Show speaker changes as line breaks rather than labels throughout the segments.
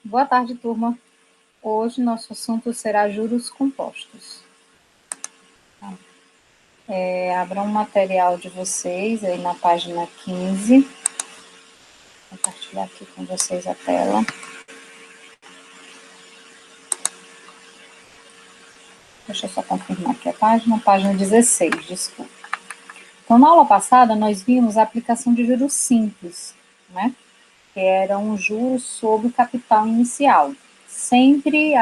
Boa tarde, turma. Hoje nosso assunto será juros compostos. Abra um material de vocês aí na página 15. Vou compartilhar aqui com vocês a tela. Deixa eu só confirmar aqui a página 16, desculpa. Então, na aula passada, nós vimos a aplicação de juros simples, né? Que era um juros sobre o capital inicial. Sempre,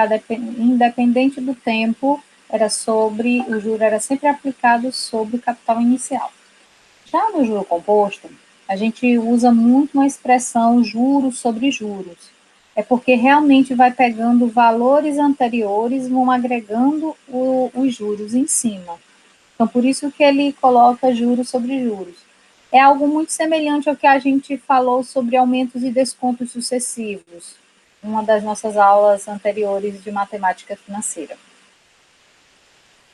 independente do tempo, o juro era sempre aplicado sobre o capital inicial. Já no juro composto, a gente usa muito uma expressão juros sobre juros. É porque realmente vai pegando valores anteriores e vão agregando os juros em cima. Então, por isso que ele coloca juros sobre juros. É algo muito semelhante ao que a gente falou sobre aumentos e descontos sucessivos, uma das nossas aulas anteriores de matemática financeira.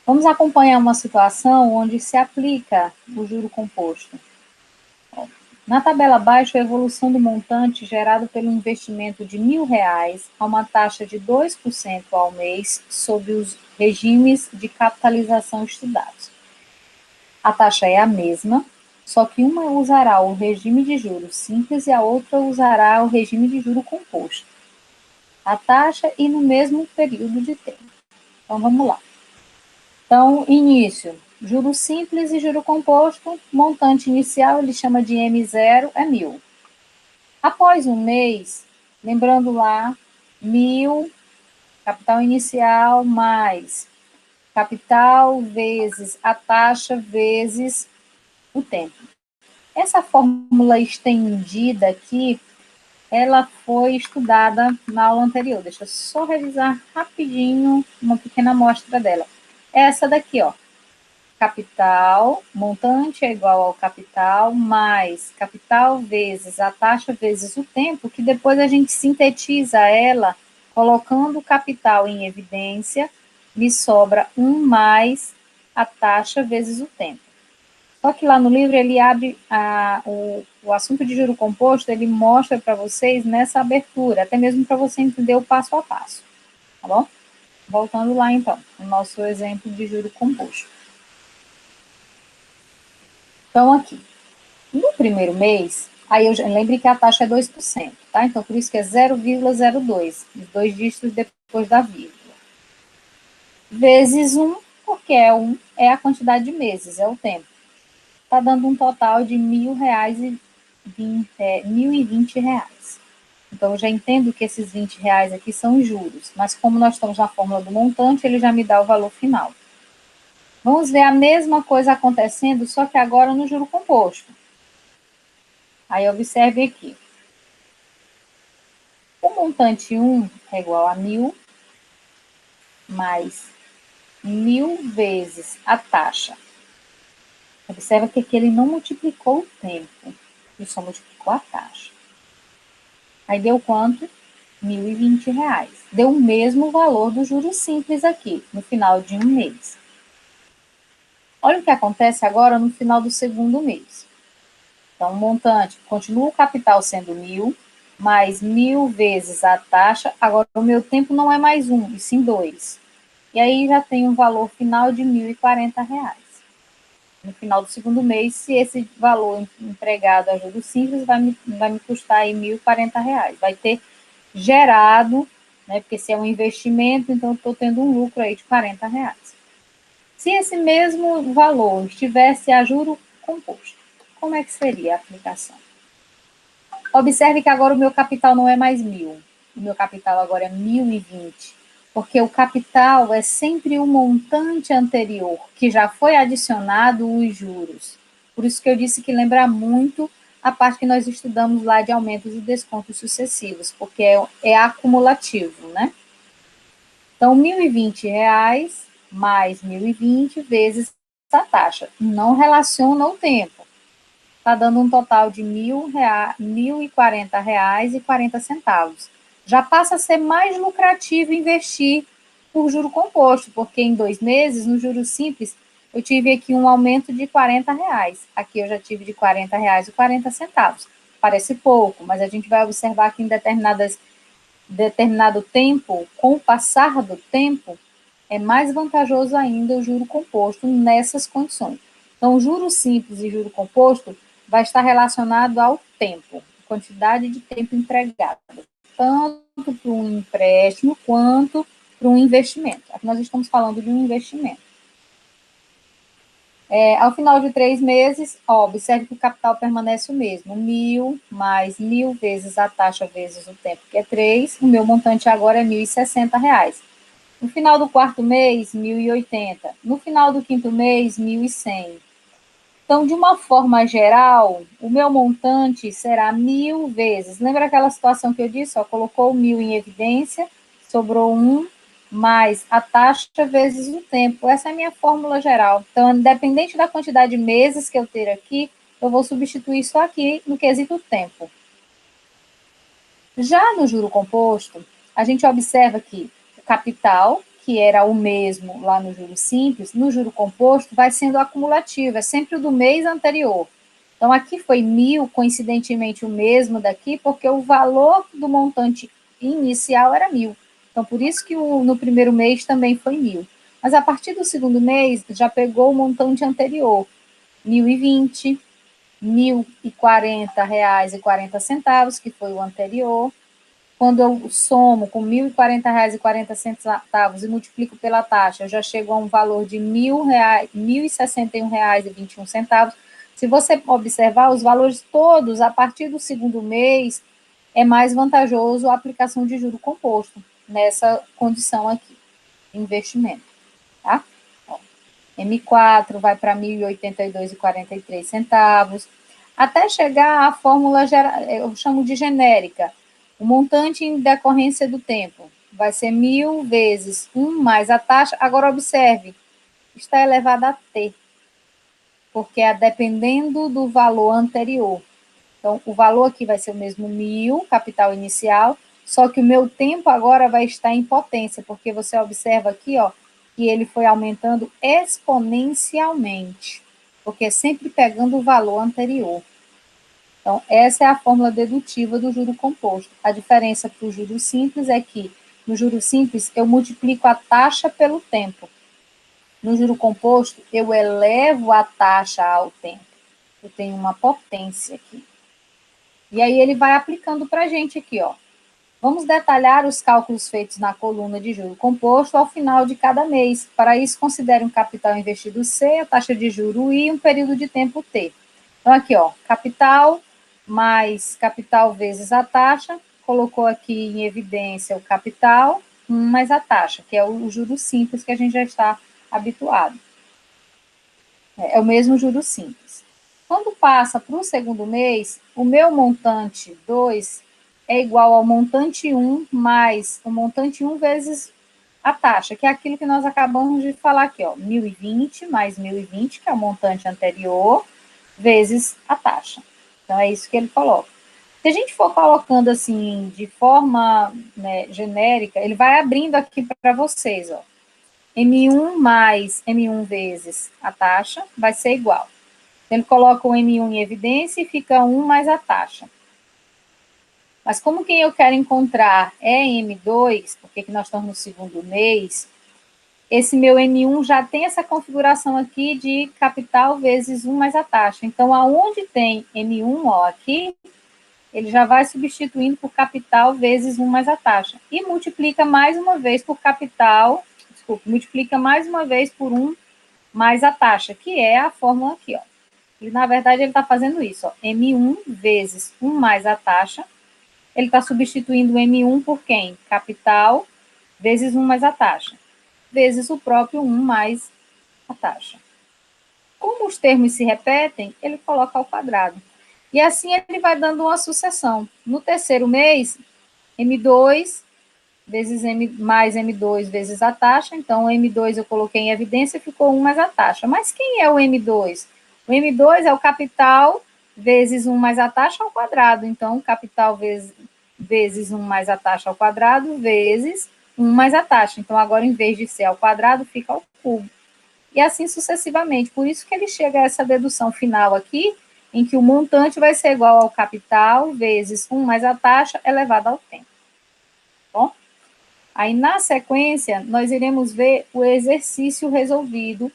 Vamos acompanhar uma situação onde se aplica o juro composto. Na tabela abaixo, a evolução do montante gerado pelo investimento de R$ 1.000 a uma taxa de 2% ao mês sobre os regimes de capitalização estudados. A taxa é a mesma, só que uma usará o regime de juros simples e a outra usará o regime de juro composto. A taxa e no mesmo período de tempo. Então, vamos lá. Então, início, juro simples e juro composto, montante inicial, ele chama de M0, é 1.000. Após um mês, lembrando lá, 1.000, capital inicial, mais capital vezes a taxa vezes o tempo. Essa fórmula estendida aqui, ela foi estudada na aula anterior. Deixa eu só revisar rapidinho uma pequena amostra dela. Essa daqui, ó. Capital, montante é igual ao capital, mais capital vezes a taxa vezes o tempo, que depois a gente sintetiza ela, colocando o capital em evidência, me sobra 1 mais a taxa vezes o tempo. Só que lá no livro ele abre o assunto de juro composto, ele mostra para vocês nessa abertura, até mesmo para você entender o passo a passo, tá bom? Voltando lá então, o nosso exemplo de juro composto. Então aqui, no primeiro mês, aí eu lembre que a taxa é 2%, tá? Então por isso que é 0,02, os 2 dígitos depois da vírgula. Vezes 1, porque é a quantidade de meses, é o tempo. Está dando um total de R$ 1.020. Então, eu já entendo que esses R$ 20 aqui são juros, mas como nós estamos na fórmula do montante, ele já me dá o valor final. Vamos ver a mesma coisa acontecendo, só que agora no juro composto. Aí, observe aqui. O montante 1 é igual a 1.000, mais 1.000 vezes a taxa. Observa que aqui ele não multiplicou o tempo, ele só multiplicou a taxa. Aí deu quanto? R$ 1.020. Deu o mesmo valor do juros simples aqui, no final de um mês. Olha o que acontece agora no final do segundo mês. Então, o montante, continua o capital sendo 1.000, mais 1.000 vezes a taxa. Agora, o meu tempo não é mais 1, e sim 2. E aí já tem um valor final de R$ 1.040. No final do segundo mês, se esse valor empregado a juros simples vai me custar aí R$ 1.040. Vai ter gerado, né, porque se é um investimento, então eu estou tendo um lucro aí de R$ 40. Se esse mesmo valor estivesse a juro composto, como é que seria a aplicação? Observe que agora o meu capital não é mais 1.000, o meu capital agora é 1.020, porque o capital é sempre o montante anterior, que já foi adicionado os juros. Por isso que eu disse que lembra muito a parte que nós estudamos lá de aumentos e descontos sucessivos, porque é acumulativo, né? Então, R$ 1.020 mais 1.020 vezes a taxa. Não relaciona o tempo. Está dando um total de R$ 1.040,40. Já passa a ser mais lucrativo investir por juro composto, porque em 2 meses, no juro simples, eu tive aqui um aumento de R$ 40. Aqui eu já tive de R$ 40,40. Parece pouco, mas a gente vai observar que em determinadas determinado tempo, com o passar do tempo, é mais vantajoso ainda o juro composto nessas condições. Então, o juro simples e juro composto vai estar relacionado ao tempo, quantidade de tempo empregado, tanto para um empréstimo quanto para um investimento. Aqui nós estamos falando de um investimento. Ao final de 3 meses, observe que o capital permanece o mesmo, 1.000 mais 1.000 vezes a taxa vezes o tempo, que é 3, o meu montante agora é R$ 1.060. No final do quarto mês, 1.080. No final do quinto mês, 1.100. Então, de uma forma geral, o meu montante será 1.000 vezes. Lembra aquela situação que eu disse? Colocou 1.000 em evidência, sobrou 1, mais a taxa vezes o tempo. Essa é a minha fórmula geral. Então, independente da quantidade de meses que eu ter aqui, eu vou substituir só aqui no quesito tempo. Já no juro composto, a gente observa que o capital, que era o mesmo lá no juro simples, no juro composto vai sendo acumulativo, é sempre o do mês anterior. Então, aqui foi 1.000, coincidentemente o mesmo daqui, porque o valor do montante inicial era 1.000. Então, por isso que no primeiro mês também foi 1.000. Mas a partir do segundo mês, já pegou o montante anterior, 1.020, R$ 1.040,40, que foi o anterior. Quando eu somo com R$ 1.040,40 e multiplico pela taxa, eu já chego a um valor de R$ 1.061,21. Se você observar os valores todos, a partir do segundo mês, é mais vantajoso a aplicação de juro composto, nessa condição aqui, investimento, tá? Ó, M4 vai para R$ 1.082,43, até chegar à fórmula, eu chamo de genérica. O montante em decorrência do tempo vai ser 1.000 vezes 1 mais a taxa. Agora, observe, está elevado a T, porque é dependendo do valor anterior. Então, o valor aqui vai ser o mesmo 1.000, capital inicial, só que o meu tempo agora vai estar em potência, porque você observa aqui, que ele foi aumentando exponencialmente, porque é sempre pegando o valor anterior. Então, essa é a fórmula dedutiva do juro composto. A diferença para o juro simples é que, no juro simples, eu multiplico a taxa pelo tempo. No juro composto, eu elevo a taxa ao tempo. Eu tenho uma potência aqui. E aí ele vai aplicando para a gente aqui, Vamos detalhar os cálculos feitos na coluna de juro composto ao final de cada mês. Para isso, considere um capital investido C, a taxa de juro I e um período de tempo T. Então, aqui, capital mais capital vezes a taxa, colocou aqui em evidência o capital, mais a taxa, que é o juro simples que a gente já está habituado. É o mesmo juro simples. Quando passa para o segundo mês, o meu montante 2 é igual ao montante 1 mais o montante 1 vezes a taxa, que é aquilo que nós acabamos de falar aqui, 1.020 mais 1.020, que é o montante anterior, vezes a taxa. Então, é isso que ele coloca. Se a gente for colocando assim, de forma genérica, ele vai abrindo aqui para vocês, M1 mais M1 vezes a taxa vai ser igual. Ele coloca o M1 em evidência e fica 1 mais a taxa. Mas como que eu quero encontrar é M2, porque nós estamos no segundo mês, esse meu M1 já tem essa configuração aqui de capital vezes 1 mais a taxa. Então, aonde tem M1, aqui, ele já vai substituindo por capital vezes 1 mais a taxa. E multiplica mais uma vez por capital, multiplica mais uma vez por 1 mais a taxa, que é a fórmula aqui, E, na verdade, ele está fazendo isso, M1 vezes 1 mais a taxa. Ele está substituindo o M1 por quem? Capital vezes 1 mais a taxa, vezes o próprio 1 mais a taxa. Como os termos se repetem, ele coloca ao quadrado. E assim ele vai dando uma sucessão. No terceiro mês, M2 vezes M mais M2 vezes a taxa. Então, o M2 eu coloquei em evidência, ficou 1 mais a taxa. Mas quem é o M2? O M2 é o capital vezes 1 mais a taxa ao quadrado. Então, capital vezes 1 mais a taxa ao quadrado, vezes 1 mais a taxa. Então, agora, em vez de ser ao quadrado, fica ao cubo. E assim sucessivamente. Por isso que ele chega a essa dedução final aqui, em que o montante vai ser igual ao capital vezes 1 mais a taxa elevado ao tempo. bom? Aí, na sequência, nós iremos ver o exercício resolvido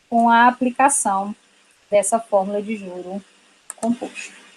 com a aplicação dessa fórmula de juro composto.